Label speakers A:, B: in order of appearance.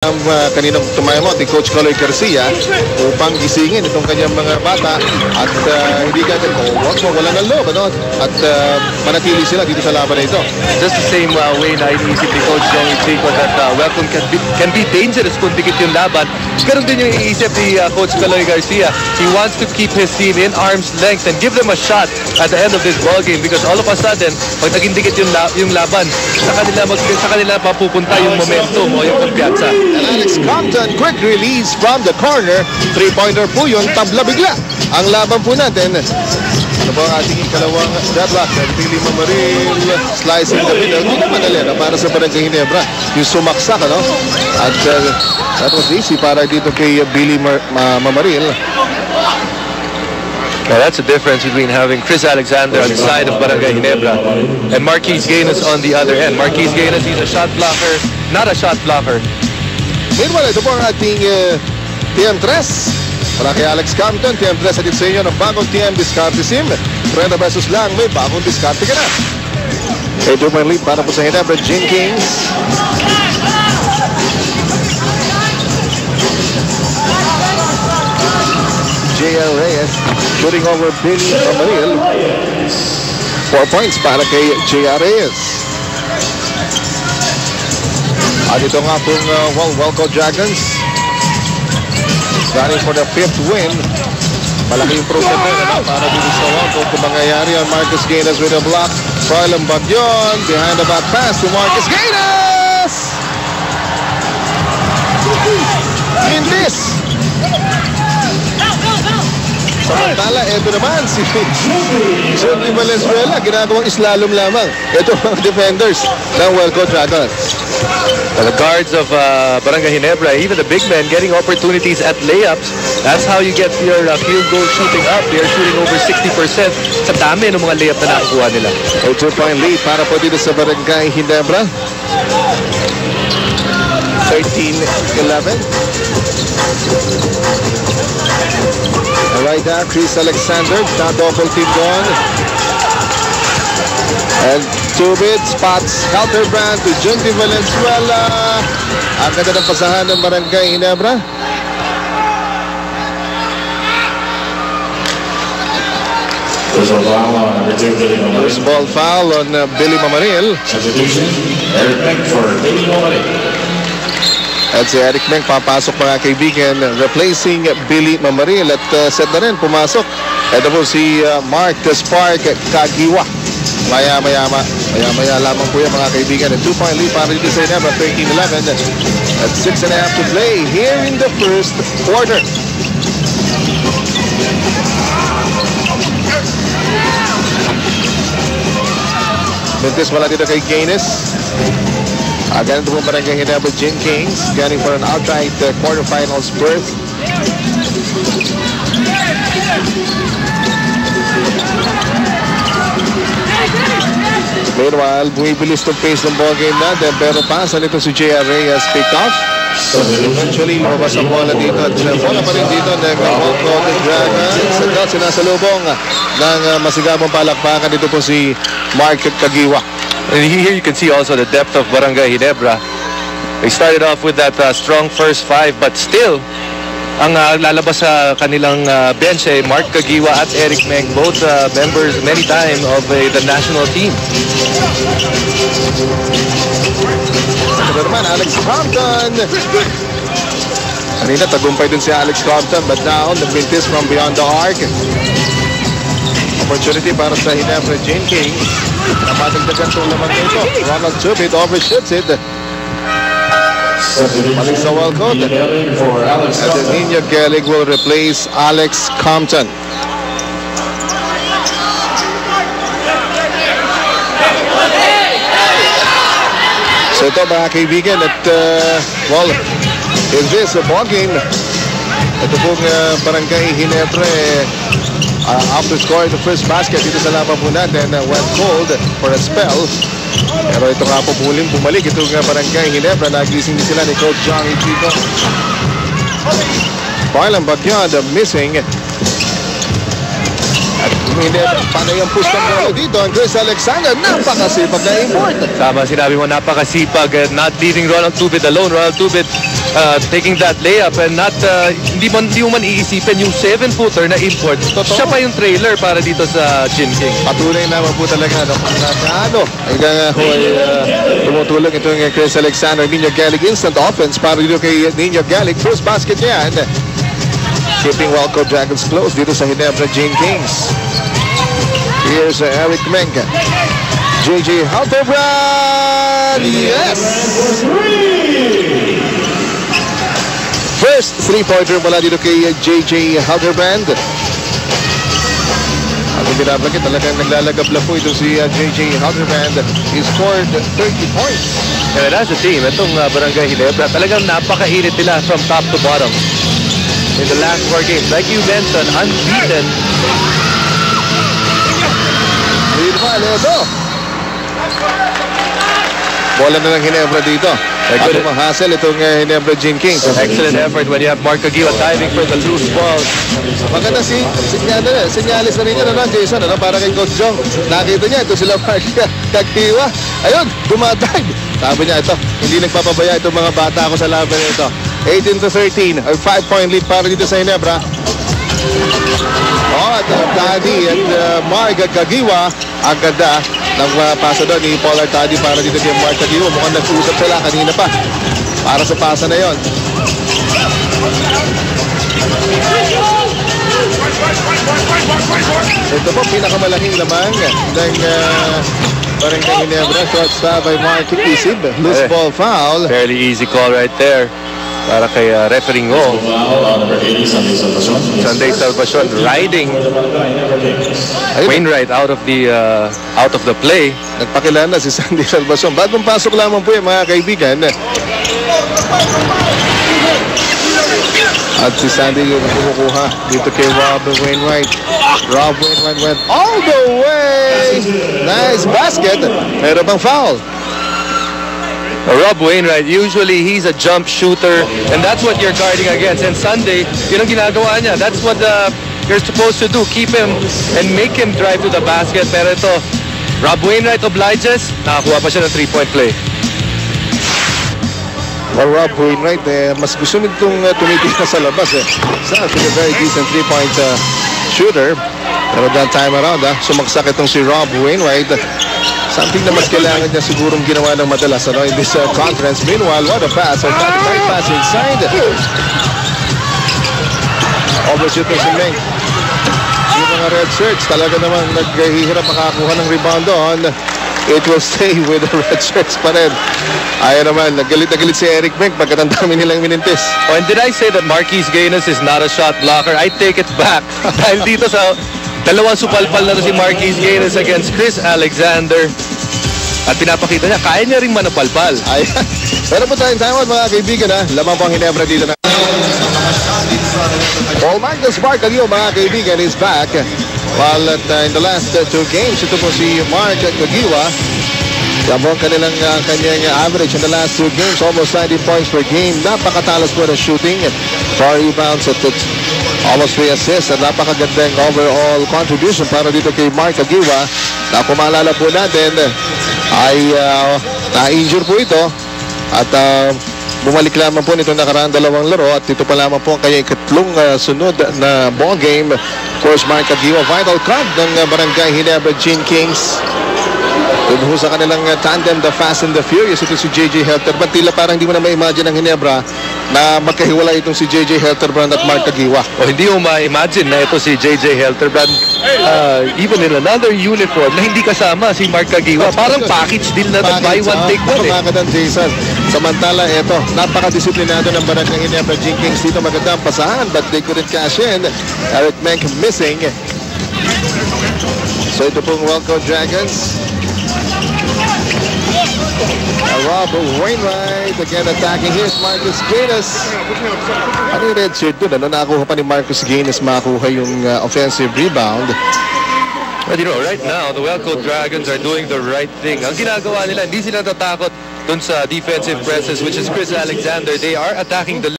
A: Kaninang tumayamot ni Coach Caloy Garcia upang gisingin itong kanyang mga bata at hindi ka wala ng loob at manatili sila dito sa laban na ito.
B: Just the same way na iniisip ni Coach Joey Chico that welcome can be dangerous kung dikit yung laban. Ganun din yung iniisip ni Coach Caloy Garcia. He wants to keep his team in arm's length and give them a shot at the end of this ball game because all of a sudden, pag naging dikit yung laban, sa kanila mapupunta yung momentum o yung kumpiyansa.
A: And Alex Compton, quick release from the corner. 3-pointer po yun, tabla bigla. Ang laban po natin. Ano po ang ating ikalawang deadlock? Billy Mamaril, slicing the middle. Hindi madali na para sa Barangay Ginebra. Yung sumaksak, ano? At that was easy para dito kay Billy Mamaril.
B: Now that's the difference between having Chris Alexander on the side of Barangay Ginebra and Marquise Gaines on the other end. Marquise Gaines, he's a shot blocker, not a shot blocker.
A: Meanwhile, ito po ang ating TM3. Para kay Alex Compton, TM3 sa sa inyo ng bagong TM Discarte Sim. 30 pesos lang, may bagong discarte ka na. Ito po ang lead para po sa Ginebra, Jenkins. J.R. Reyes shooting over Billy Mamaril. 4 points para kay J.R. Reyes. At ito nga pong Welco Dragons running for the 5th win. Malaki improvement na para dito sa Welco kung mangyayari ang Marcus Gaines with a block. Froilan Bagyon behind the back pass to Marcus Gaines. Mintis. Samantala, ito naman si Jordi Valenzuela, ginagawang islalom lamang. Ito mga defenders ng Welco Dragons.
B: The guards of Barangay Ginebra, even the big men getting opportunities at layups. That's how you get your field goal shooting up. They're shooting over 60% sa dami ng mga layup na nakukuha nila.
A: A 2-point lead para po dito sa Barangay Ginebra. 13-11. Right now, Chris Alexander, double team gone. And Tubit spots Halterbrand to Junti Valenzuela. Ang ganda ng pasahan ng Barangay Ginebra. First ball foul on Billy Mamaril.
C: Eric Meng for Billy Mamaril.
A: At si Eric Meng papasok mga kaibigan, replacing Billy Mamaril. At set na rin, pumasok. Ito po si Mark the Spark Kagiwa. Maya-maya lamang po yan mga kaibigan. A 2-point lead para dito sa Ginebra, 13-11. At 6.5 to play here in the first quarter. Mintis wala dito kay Gaines. Again, ito po Barangay Ginebra, Jenkins gunning for an outright quarterfinals berth. Meanwhile, bumibilis ng pace ng ball game natin, pero pasan ito si J.R. Reyes picked off. Eventually, lumabas ang bola dito at bola pa rin dito ng Welco Dragons. At sinasalubong ng masigabong palakpakan dito po si Mark Kagiwa.
B: And here you can see also the depth of Barangay Ginebra. They started off with that strong first five, but still, ang lalabas sa kanilang bench ay Mark Kagiwa at Eric Meng, both members many time of the national team.
A: Ito naman, Alex Compton. Kanina, tagumpay dun si Alex Compton, but now, nagmintis from beyond the arc. Opportunity para sa Ginebra, Jenkins. Napadagdagan itong laman nito. Ronald Tubit overshoots it. Balik sa Welco. And then Nino Gelig will replace Alex Compton. So ito mga kaibigan at well, is this a ball game? Ito pong Barangay Ginebra after scoring the first basket dito sa laban po natin went cold for a spell. Pero ito nga po bumalik ito nga Barangay Ginebra. Nagising din sila ni Coach Johnny Chico. Froilan Bagyon missing. At paano yung push ng bola dito ang Chris Alexander, napakasipag na import.
B: Tama, sinabi mo, napakasipag, not leaving Ronald Tubit alone. Ronald Tubit taking that layup and not, hindi mo man iisipin yung 7-footer na import. Siya pa yung trailer para dito sa Gin King.
A: Patunay naman po talaga hanggang tumutulong itong Chris Alexander. Nino Gallic instant offense para dito kay Nino Gallic. First basket niya. Keeping Welco Dragons close dito sa Ginebra Gin Kings. Here's Eric Menka. JJ Halterbrand. Yes! First three-pointer mula dito kay JJ Halterbrand. At yung binablagit, talagang naglalagabla po ito si JJ Halterbrand. He scored 30 points.
B: And as a team, itong Barangay Ginebra, talagang napakainit nila from top to bottom. In the last 4 games, like you mentioned, unbeaten.
A: Meanwhile, ito. Bola na ng Ginebra dito. Ano mahasel itong Ginebra Gin Kings.
B: Excellent effort when you have Mark Aguila diving for the loose ball.
A: Maganda sinyalis na rin yan, Jason, para kay Coach Jong. Nakita niya, ito sila Mark Aguila. Ayun, dumatag. Sabi niya, ito, hindi nagpapabaya itong mga bata ko sa laban ito. 18-13, a 5-point lead para dito sa Ginebra. At Tadi and Mark Aguila, ang ganda ng pasa doon ni Paul Artadi para dito kay Mark Aguila. Mukhang nag-uusap sila kanina pa para sa pasa na yon. Ito po pinakamalaking lamang ng Barangay Ginebra. Short stop by Mark Isib. Loose ball foul.
B: Fairly easy call right there para kay referee Ngo. Sunday Salvacion riding Wainwright out of the play.
A: Nagpakilala si Sunday Salvacion. Bagong pasok lamang po yung mga kaibigan. At si Sandy yung kumukuha dito kay Rob Wainwright. Rob Wainwright went all the way. Nice basket. Meron bang foul?
B: Rob Wainwright, usually he's a jump shooter and that's what you're guarding against. And Sunday, yun ang ginagawa niya. That's what you're supposed to do. Keep him and make him drive to the basket. Pero ito, Rob Wainwright obliges. Nakakuha pa siya ng 3-point play.
A: Well, Rob Wainwright, mas gusto nitong tumitingin sa labas. He's actually a very decent 3-point shooter. Pero that time around, sumaksak itong si Rob Wainwright. Something na mas kailangan niya sigurong ginawa ng madalas in this conference. Meanwhile, what a pass. A right pass inside. Overshooting si Meng. Yung mga red shirts, talaga naman naghihirap makakuha ng rebound doon. It will stay with the red shirts pa rin. Ayaw naman, nagalit si Eric Meng pagkat ang dami nilang minintis.
B: Oh, and did I say that Marquise Gaines is not a shot blocker? I take it back. Dahil dito sa dalawang supalpal na to si Marquise Gaines against Chris Alexander. At pinapakita niya, kaya niya rin manapalpal.
A: Ayan. Pero po tayong timeout mga kaibigan Lamang po ang Ginebra dito na. Paul Magnus Mark Aguila mga kaibigan is back. While in the last 2 games, ito po si Mark Aguila. Sabong kanyang average in the last 2 games, almost 90 points per game. Napakatalas po na shooting. 4 rebounds at almost 3 assists. At napakagandang overall contribution para dito kay Mark Aguila. Na kung maalala po natin, ay na-injure po ito. At bumalik lamang po nito nakaraang 2 laro. At ito pa lamang po ang kanyang ikatlong sunod na ball game. Of course, Mark Aguila, vital card ng Barangay Ginebra Gin Kings. Doon sa kanilang tandem, the Fast and the Furious, ito si JJ Halterbrand. Tila parang hindi mo na ma-imagine ang Ginebra na magkahiwalay itong si JJ Halterbrand at Mark Aguila.
B: O hindi mo ma-imagine na ito si JJ Halterbrand even in another uniform na hindi kasama si Mark Aguila. Parang package deal na buy one take one
A: Magandang Jason. Samantala, ito, napakadisiplinado ng Barangay Ginebra Gin Kings. Dito magandang pasahan but they couldn't cash in. Eric Menk missing. So ito pong Welco Dragons. Rob Wainwright again attacking. Here's Marcus Gaines. Ano yung red shirt doon? Nakakuha pa ni Marcus Gaines makakuha yung offensive rebound.
B: But you know, right now, the Welco Dragons are doing the right thing. Ang ginagawa nila, hindi sila tatakot dun sa defensive presses, which is Chris Alexander. They are attacking the